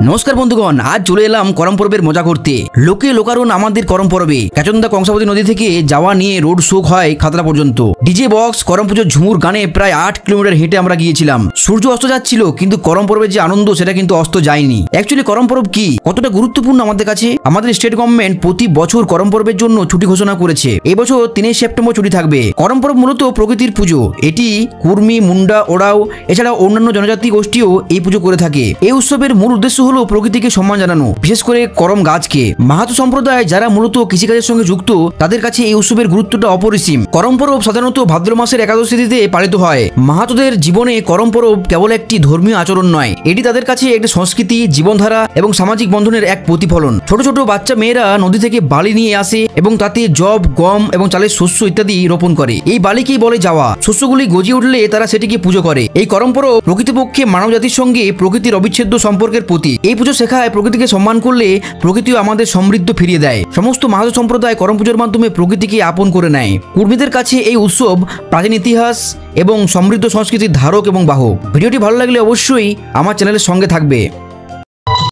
নমস্কার বন্ধুগণ, আজ চলে এলাম করম পরবের মজা করতে। লোকে লোকারণ আমাদের করম পরবে কাচন্দা কংসাবতী নদী থেকে যাওয়া নিয়ে রোড শো হয় খাতড়া পর্যন্ত। ডিজে বক্স, করম পুজোর ঝুমুর গানে প্রায় 8 কিলোমিটার হেঁটে আমরা গিয়েছিলাম। সূর্য অস্ত যাচ্ছিল, কিন্তু করম পরবের যে আনন্দ সেটা কিন্তু অস্ত যায়নি। অ্যাকচুয়ালি করম পরব কি, কতটা গুরুত্বপূর্ণ আমাদের কাছে? আমাদের স্টেট গভর্নমেন্ট প্রতি বছর করম পরবের জন্য ছুটি ঘোষণা করেছে। এবছর 3 সেপ্টেম্বর ছুটি থাকবে। করম পরব মূলত প্রকৃতির পুজো। এটি কুর্মি, মুন্ডা, ওরাও এছাড়া অন্যান্য জনজাতি গোষ্ঠীও এই পুজো করে থাকে। এই উৎসবের মূল উদ্দেশ্য হলো প্রকৃতিকে সম্মান জানানো, বিশেষ করে করম গাছকে। মাহাতো সম্প্রদায় যারা মূলত কৃষিকাজের সঙ্গে যুক্ত, তাদের কাছে এই উৎসবের গুরুত্বটা অপরিসীম। করম পরব সাধারণত ভাদ্র মাসের একাদশী তিথিতে পালিত হয়। মাহাতোদের জীবনে করম পরব কেবল একটি ধর্মীয় আচরণ নয়, এটি তাদের কাছে একটি সংস্কৃতি, জীবনধারা এবং সামাজিক বন্ধনের এক প্রতিফলন। ছোট ছোট বাচ্চা মেয়েরা নদী থেকে বালি নিয়ে আসে এবং তাতে জব, গম এবং চালের শস্য ইত্যাদি রোপণ করে। এই বালিকেই বলে যাওয়া। শস্যগুলি গজিয়ে উঠলে তারা সেটিকে পুজো করে। এই করম পরব প্রকৃতপক্ষে মানব জাতির সঙ্গে প্রকৃতির অবিচ্ছেদ্য সম্পর্কের প্রতীক। এই পুজো শেখায় প্রকৃতিকে সম্মান করলে প্রকৃতিও আমাদের সমৃদ্ধ ফিরিয়ে দেয়। সমস্ত মাহাতো সম্প্রদায় করম পুজোর মাধ্যমে প্রকৃতিকে আপন করে নেয়। কুর্মীদের কাছে এই উৎসব প্রাচীন ইতিহাস এবং সমৃদ্ধ সংস্কৃতির ধারক এবং বাহক। ভিডিওটি ভালো লাগলে অবশ্যই আমার চ্যানেলের সঙ্গে থাকবে।